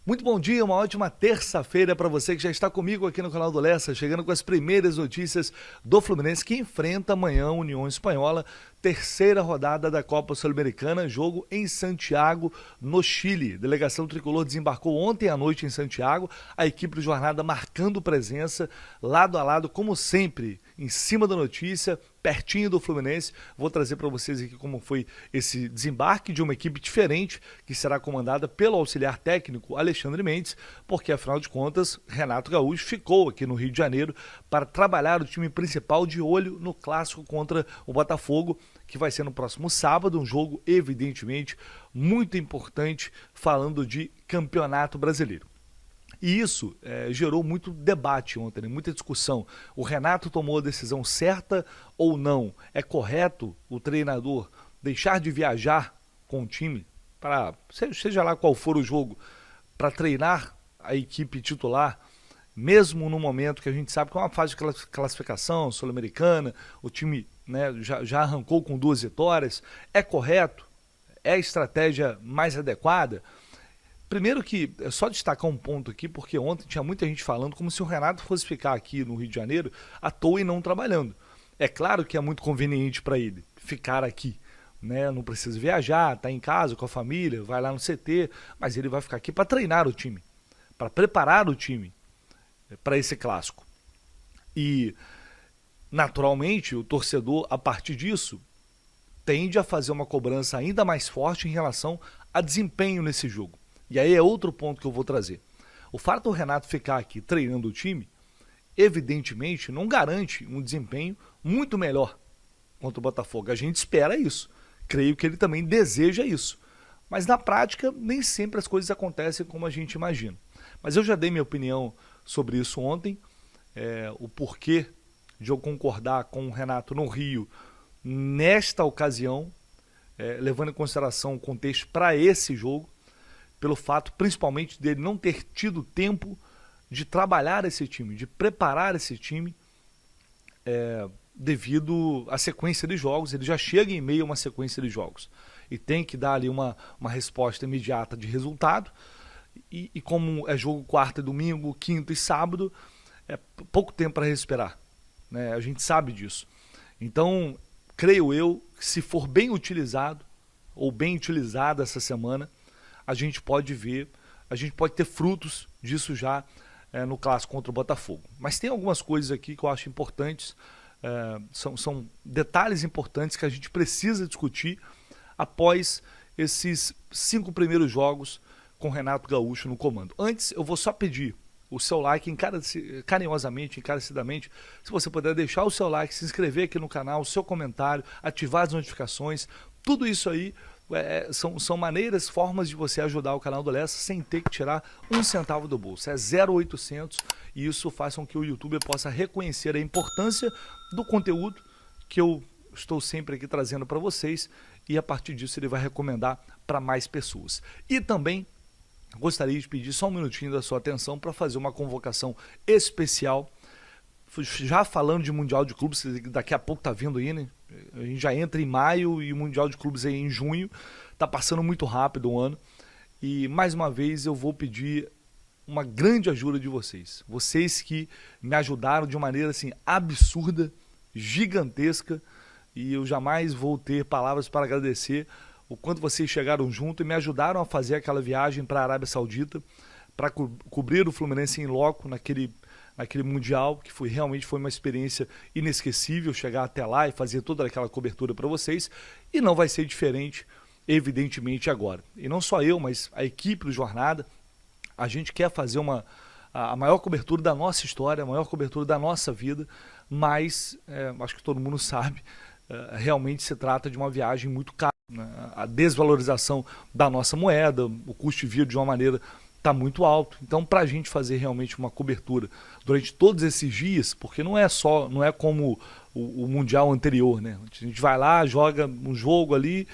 Muito bom dia, uma ótima terça-feira para você que já está comigo aqui no canal do Lessa, chegando com as primeiras notícias do Fluminense, que enfrenta amanhã a União Espanhola, terceira rodada da Copa Sul-Americana, jogo em Santiago, no Chile. A delegação tricolor desembarcou ontem à noite em Santiago, a equipe do Jornada marcando presença, lado a lado, como sempre, em cima da notícia, pertinho do Fluminense. Vou trazer para vocês aqui como foi esse desembarque de uma equipe diferente, que será comandada pelo auxiliar técnico Alexandre Mendes, porque afinal de contas, Renato Gaúcho ficou aqui no Rio de Janeiro para trabalhar o time principal de olho no clássico contra o Botafogo, que vai ser no próximo sábado, um jogo evidentemente muito importante, falando de campeonato brasileiro. E isso gerou muito debate ontem, né? Muita discussão. O Renato tomou a decisão certa ou não? É correto o treinador deixar de viajar com o time, para seja lá qual for o jogo, para treinar a equipe titular, mesmo no momento que a gente sabe que é uma fase de classificação sul-americana, o time, né, já arrancou com 2 vitórias? É correto? É a estratégia mais adequada? Primeiro que, é só destacar um ponto aqui, porque ontem tinha muita gente falando como se o Renato fosse ficar aqui no Rio de Janeiro à toa e não trabalhando. É claro que é muito conveniente para ele ficar aqui, né? Não precisa viajar, tá em casa com a família, vai lá no CT, mas ele vai ficar aqui para treinar o time, para preparar o time para esse clássico. E, naturalmente, o torcedor, a partir disso, tende a fazer uma cobrança ainda mais forte em relação a desempenho nesse jogo. E aí é outro ponto que eu vou trazer. O fato do Renato ficar aqui treinando o time, evidentemente, não garante um desempenho muito melhor contra o Botafogo. A gente espera isso. Creio que ele também deseja isso. Mas na prática, nem sempre as coisas acontecem como a gente imagina. Mas eu já dei minha opinião sobre isso ontem, o porquê de eu concordar com o Renato no Rio nesta ocasião, levando em consideração o contexto para esse jogo, pelo fato principalmente dele não ter tido tempo de trabalhar esse time, de preparar esse time, devido à sequência de jogos. Ele já chega em meio a uma sequência de jogos e tem que dar ali uma resposta imediata de resultado, e como é jogo quarta, domingo, quinta e sábado, é pouco tempo para respirar, né? A gente sabe disso. Então, creio eu que se for bem utilizado ou bem utilizada essa semana, a gente pode ter frutos disso já no clássico contra o Botafogo. Mas tem algumas coisas aqui que eu acho importantes, são detalhes importantes que a gente precisa discutir após esses 5 primeiros jogos com Renato Gaúcho no comando. Antes, eu vou só pedir o seu like carinhosamente, encarecidamente. Se você puder deixar o seu like, se inscrever aqui no canal, o seu comentário, ativar as notificações, tudo isso aí são maneiras, formas de você ajudar o canal do Lessa sem ter que tirar um centavo do bolso. É 0,800 e isso faz com que o YouTube possa reconhecer a importância do conteúdo que eu estou sempre aqui trazendo para vocês, e a partir disso ele vai recomendar para mais pessoas. E também gostaria de pedir só um minutinho da sua atenção para fazer uma convocação especial, já falando de Mundial de Clubes, daqui a pouco tá vindo aí, né? A gente já entra em maio e o Mundial de Clubes aí em junho, tá passando muito rápido o ano, e mais uma vez eu vou pedir uma grande ajuda de vocês. Vocês que me ajudaram de maneira assim absurda, gigantesca, e eu jamais vou ter palavras para agradecer o quanto vocês chegaram junto e me ajudaram a fazer aquela viagem para a Arábia Saudita, para cobrir o Fluminense em loco naquele Mundial, que realmente foi uma experiência inesquecível, chegar até lá e fazer toda aquela cobertura para vocês, e não vai ser diferente, evidentemente, agora. E não só eu, mas a equipe do Jornada, a gente quer fazer a maior cobertura da nossa história, a maior cobertura da nossa vida, mas, acho que todo mundo sabe, realmente se trata de uma viagem muito cara, né? A desvalorização da nossa moeda, o custo de vida de uma maneira está muito alto. Então, para a gente fazer realmente uma cobertura durante todos esses dias, porque não é como o Mundial anterior, né? A gente vai lá, joga um jogo ali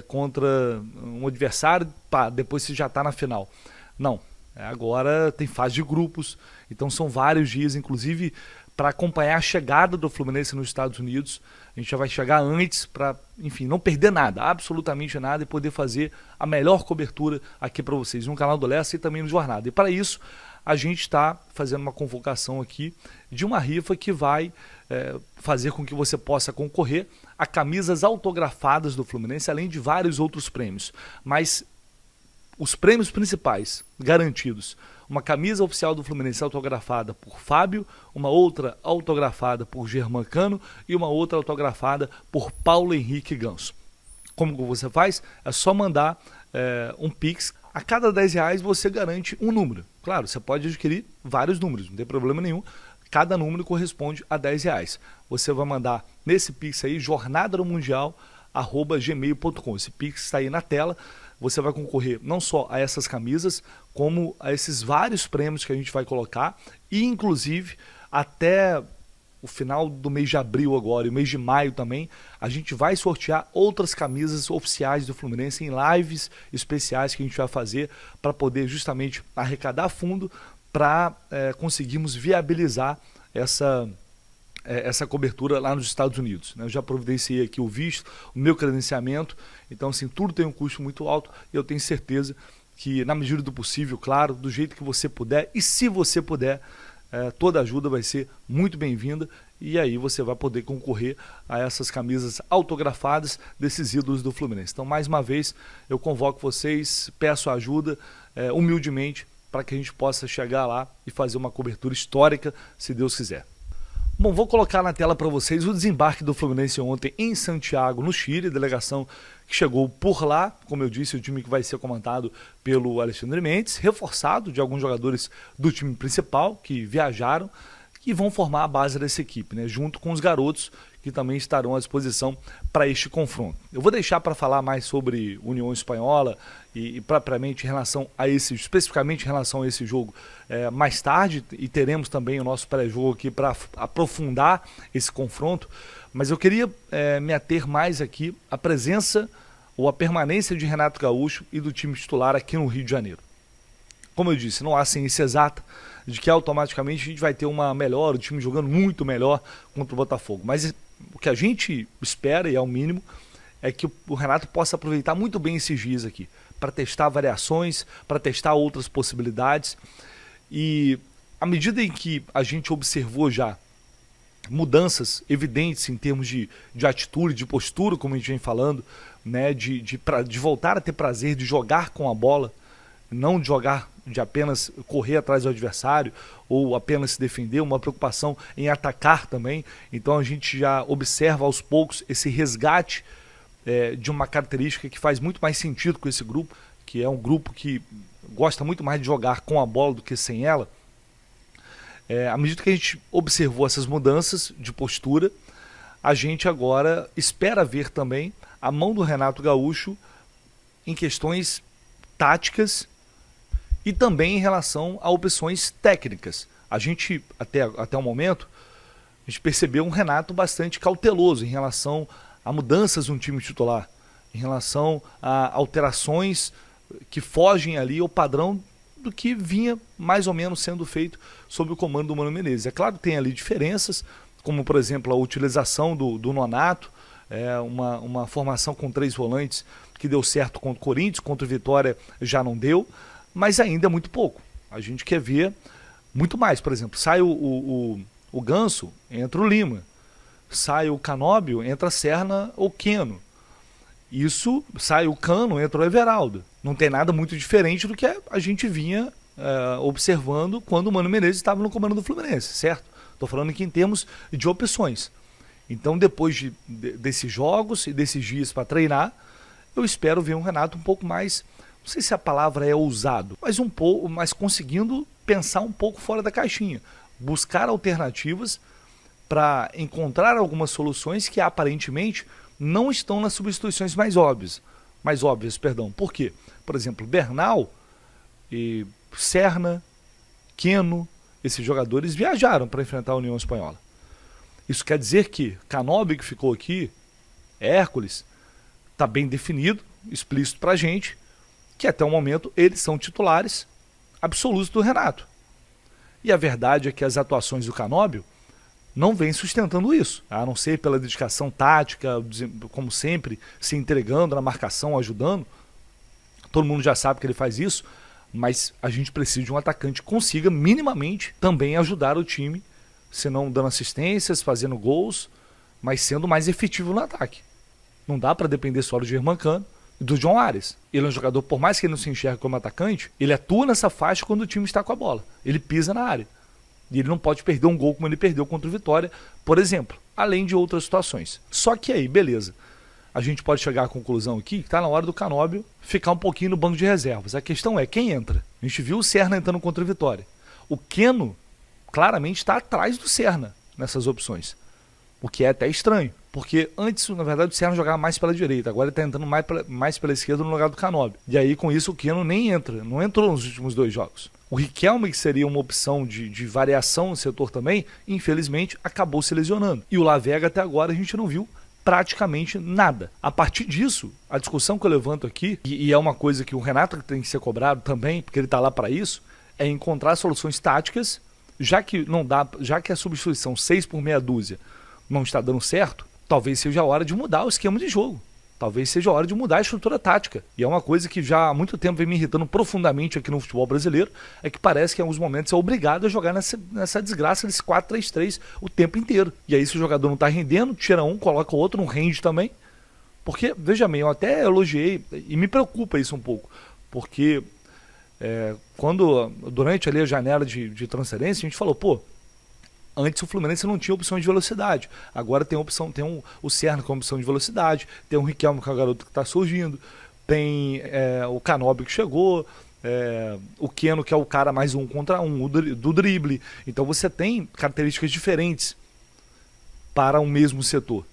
contra um adversário, pá, depois você já está na final. Não, agora tem fase de grupos, então são vários dias, inclusive para acompanhar a chegada do Fluminense nos Estados Unidos. A gente já vai chegar antes para, enfim, não perder nada, absolutamente nada, e poder fazer a melhor cobertura aqui para vocês no canal do Lessa e também no Jornada. E para isso, a gente está fazendo uma convocação aqui de uma rifa que vai fazer com que você possa concorrer a camisas autografadas do Fluminense, além de vários outros prêmios. Mas os prêmios principais garantidos: uma camisa oficial do Fluminense autografada por Fábio, uma outra autografada por Germancano e uma outra autografada por Paulo Henrique Ganso. Como você faz? É só mandar um Pix. A cada R$10 você garante um número. Claro, você pode adquirir vários números, não tem problema nenhum. Cada número corresponde a R$10. Você vai mandar nesse Pix aí, jornadamundial@gmail.com. Esse Pix está aí na tela. Você vai concorrer não só a essas camisas, como a esses vários prêmios que a gente vai colocar, e inclusive até o final do mês de abril agora e o mês de maio também, a gente vai sortear outras camisas oficiais do Fluminense em lives especiais que a gente vai fazer para poder justamente arrecadar fundo para conseguirmos viabilizar essa cobertura lá nos Estados Unidos. Eu já providenciei aqui o visto, o meu credenciamento, então assim, tudo tem um custo muito alto e eu tenho certeza que na medida do possível, claro, do jeito que você puder, e se você puder, toda ajuda vai ser muito bem-vinda, e aí você vai poder concorrer a essas camisas autografadas desses ídolos do Fluminense. Então, mais uma vez, eu convoco vocês, peço ajuda humildemente para que a gente possa chegar lá e fazer uma cobertura histórica, se Deus quiser. Bom, vou colocar na tela para vocês o desembarque do Fluminense ontem em Santiago, no Chile, delegação que chegou por lá, como eu disse, o time que vai ser comandado pelo Alexandre Mendes, reforçado de alguns jogadores do time principal que viajaram e vão formar a base dessa equipe, né, junto com os garotos que também estarão à disposição para este confronto. Eu vou deixar para falar mais sobre União Espanhola e propriamente em relação a especificamente em relação a esse jogo mais tarde, e teremos também o nosso pré-jogo aqui para aprofundar esse confronto, mas eu queria me ater mais aqui à presença ou à permanência de Renato Gaúcho e do time titular aqui no Rio de Janeiro. Como eu disse, não há ciência exata de que automaticamente a gente vai ter o time jogando muito melhor contra o Botafogo, mas o que a gente espera, e é o mínimo, é que o Renato possa aproveitar muito bem esses dias aqui, para testar variações, para testar outras possibilidades, e à medida em que a gente observou já mudanças evidentes em termos de atitude, de postura, como a gente vem falando, né, de voltar a ter prazer de jogar com a bola, não de apenas correr atrás do adversário ou apenas se defender, uma preocupação em atacar também. Então a gente já observa aos poucos esse resgate de uma característica que faz muito mais sentido com esse grupo, que é um grupo que gosta muito mais de jogar com a bola do que sem ela. À medida que a gente observou essas mudanças de postura, a gente agora espera ver também a mão do Renato Gaúcho em questões táticas e também em relação a opções técnicas. A gente, até o momento, a gente percebeu um Renato bastante cauteloso em relação a mudanças no time titular, em relação a alterações que fogem ali ao padrão do que vinha mais ou menos sendo feito sob o comando do Mano Menezes. É claro que tem ali diferenças, como por exemplo a utilização do Nonato, uma formação com 3 volantes que deu certo contra o Corinthians, contra o Vitória já não deu, mas ainda é muito pouco. A gente quer ver muito mais. Por exemplo, sai o Ganso, entra o Lima. Sai o Canóbio, entra a Serna ou Keno. Isso, sai o Cano, entra o Everaldo. Não tem nada muito diferente do que a gente vinha observando quando o Mano Menezes estava no comando do Fluminense, certo? Estou falando aqui em termos de opções. Então, depois desses jogos e desses dias para treinar, eu espero ver um Renato um pouco mais, não sei se a palavra é ousado, mas conseguindo pensar um pouco fora da caixinha, buscar alternativas para encontrar algumas soluções que aparentemente não estão nas substituições mais óbvias. Por quê? Por exemplo, Bernal e Serna, Keno, esses jogadores viajaram para enfrentar a União Espanhola. Isso quer dizer que Canóbio, que ficou aqui, Hércules, está bem definido, explícito para a gente, que até o momento eles são titulares absolutos do Renato. E a verdade é que as atuações do Canóbio não vem sustentando isso, a não ser pela dedicação tática, como sempre, se entregando na marcação, ajudando. Todo mundo já sabe que ele faz isso, mas a gente precisa de um atacante que consiga minimamente também ajudar o time, se não dando assistências, fazendo gols, mas sendo mais efetivo no ataque. Não dá para depender só do Germancano e do John Ares. Ele é um jogador, por mais que ele não se enxergue como atacante, ele atua nessa faixa quando o time está com a bola. Ele pisa na área. E ele não pode perder um gol como ele perdeu contra o Vitória, por exemplo, além de outras situações. Só que aí, beleza, a gente pode chegar à conclusão aqui que está na hora do Canóbio ficar um pouquinho no banco de reservas. A questão é quem entra. A gente viu o Serna entrando contra o Vitória. O Keno claramente está atrás do Serna nessas opções, o que é até estranho, porque antes, na verdade, o Serna jogava mais pela direita, agora ele está entrando mais pela esquerda no lugar do Canóbio. E aí, com isso, o Keno nem entra, não entrou nos últimos 2 jogos. O Riquelme, que seria uma opção de variação no setor também, infelizmente, acabou se lesionando. E o Lavega, até agora, a gente não viu praticamente nada. A partir disso, a discussão que eu levanto aqui, e é uma coisa que o Renato tem que ser cobrado também, porque ele está lá para isso, é encontrar soluções táticas, já que não dá, já que a substituição 6 por meia dúzia não está dando certo, talvez seja a hora de mudar o esquema de jogo. Talvez seja a hora de mudar a estrutura tática. E é uma coisa que já há muito tempo vem me irritando profundamente aqui no futebol brasileiro, é que parece que em alguns momentos é obrigado a jogar nessa desgraça desse 4-3-3 o tempo inteiro. E aí se o jogador não está rendendo, tira um, coloca o outro, não rende também. Porque, veja bem, eu até elogiei, e me preocupa isso um pouco, porque quando, durante ali a janela de transferência, a gente falou, pô, antes o Fluminense não tinha opção de velocidade. Agora tem opção, tem o Serna com opção de velocidade, tem o Riquelme que é o garoto que está surgindo, tem o Canóbio que chegou, o Keno que é o cara mais 1 contra 1, do drible. Então você tem características diferentes para o mesmo setor.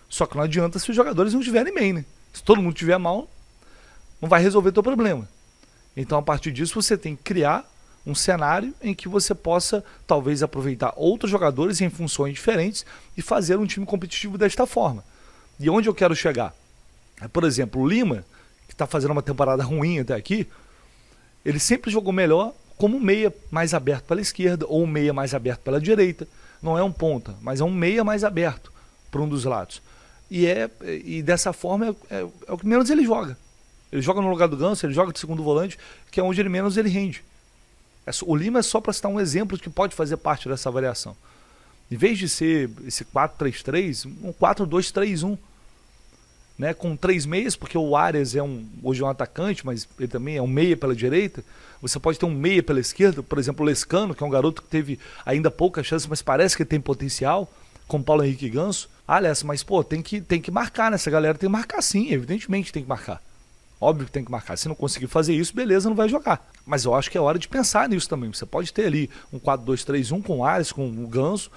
Só que não adianta se os jogadores não estiverem bem, né? Se todo mundo estiver mal, não vai resolver o teu problema. Então a partir disso você tem que criar um cenário em que você possa talvez aproveitar outros jogadores em funções diferentes e fazer um time competitivo desta forma. E onde eu quero chegar? Por exemplo, o Lima, que está fazendo uma temporada ruim até aqui, ele sempre jogou melhor como meia mais aberto pela esquerda ou meia mais aberto pela direita. Não é um ponta, mas é um meia mais aberto para um dos lados. E dessa forma é o que menos ele joga. Ele joga no lugar do Ganso, ele joga de segundo volante, que é onde ele menos ele rende. O Lima é só para citar um exemplo que pode fazer parte dessa avaliação. Em vez de ser esse 4-3-3, um 4-2-3-1. Né, com 3 meias, porque o Arias hoje é um atacante, mas ele também é um meia pela direita. Você pode ter um meia pela esquerda, por exemplo, o Lescano, que é um garoto que teve ainda pouca chance, mas parece que tem potencial, com Paulo Henrique Ganso. Aliás, mas pô, tem que marcar, né? Essa galera tem que marcar sim, evidentemente tem que marcar. Óbvio que tem que marcar. Se não conseguir fazer isso, beleza, não vai jogar. Mas eu acho que é hora de pensar nisso também. Você pode ter ali um 4-2-3-1 com o Arias, com o Ganso,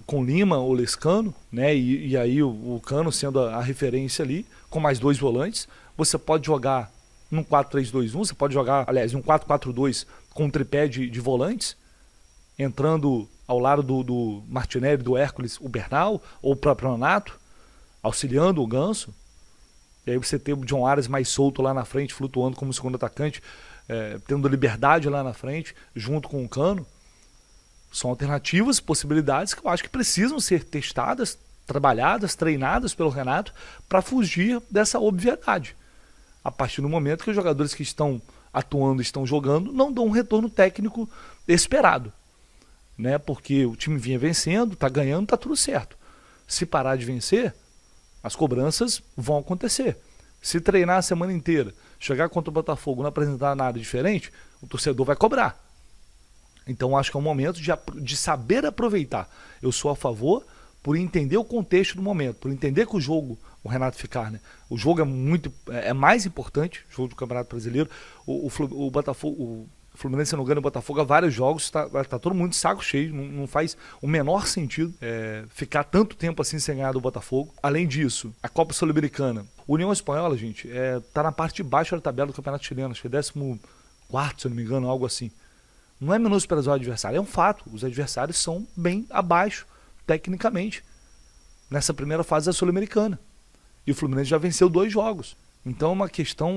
com o Lima, o Lescano, né? E aí o Cano sendo a referência ali, com mais 2 volantes. Você pode jogar num 4-3-2-1, você pode jogar, aliás, num 4-4-2 com um tripé de volantes, entrando ao lado do Martinelli, do Hércules, o Bernal, ou o próprio Nonato, auxiliando o Ganso. E aí você tem o John Ares mais solto lá na frente, flutuando como segundo atacante, tendo liberdade lá na frente, junto com o Cano. São alternativas, possibilidades que eu acho que precisam ser testadas, trabalhadas, treinadas pelo Renato para fugir dessa obviedade. A partir do momento que os jogadores que estão atuando, estão jogando, não dão um retorno técnico esperado. Né? Porque o time vinha vencendo, está ganhando, está tudo certo. Se parar de vencer, as cobranças vão acontecer. Se treinar a semana inteira, chegar contra o Botafogo, não apresentar nada diferente, o torcedor vai cobrar. Então acho que é um momento de saber aproveitar. Eu sou a favor por entender o contexto do momento, por entender que o jogo, o Renato ficar, né? O jogo é mais importante, o jogo do Campeonato Brasileiro. O Botafogo, o Fluminense não ganha o Botafogo há vários jogos, tá todo mundo de saco cheio, não faz o menor sentido ficar tanto tempo assim sem ganhar do Botafogo. Além disso, a Copa Sul-Americana, União Espanhola, gente, tá na parte de baixo da tabela do Campeonato Chileno, acho que é 14º, se eu não me engano, algo assim. Não é menosprezar o adversário, é um fato, os adversários são bem abaixo, tecnicamente, nessa primeira fase da Sul-Americana. E o Fluminense já venceu 2 jogos. Então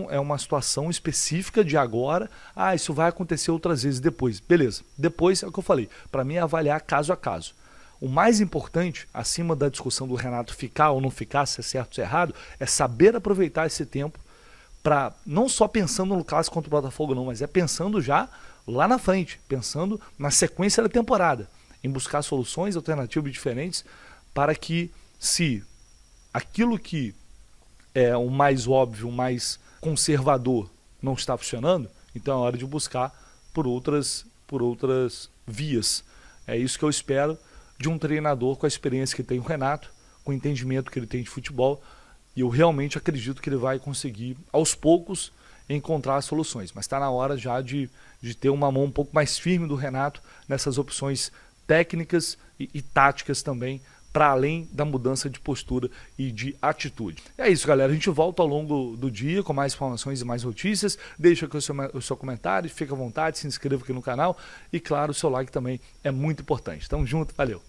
é uma situação específica de agora. Isso vai acontecer outras vezes depois. Beleza, depois é o que eu falei. Para mim é avaliar caso a caso. o mais importante, acima da discussão do Renato ficar ou não ficar, se é certo ou se é errado, é saber aproveitar esse tempo para, não só pensando no clássico contra o Botafogo não, mas é pensando já lá na frente, pensando na sequência da temporada, em buscar soluções alternativas diferentes para que, se aquilo que é o mais óbvio, o mais conservador não está funcionando, então é hora de buscar por outras vias. É isso que eu espero de um treinador com a experiência que tem o Renato, com o entendimento que ele tem de futebol, e eu realmente acredito que ele vai conseguir, aos poucos, encontrar soluções. Mas está na hora já de ter uma mão um pouco mais firme do Renato nessas opções técnicas e táticas também, para além da mudança de postura e de atitude. É isso, galera. A gente volta ao longo do dia com mais informações e mais notícias. Deixa aqui o seu comentário, fica à vontade, se inscreva aqui no canal e, claro, o seu like também é muito importante. Tamo junto, valeu!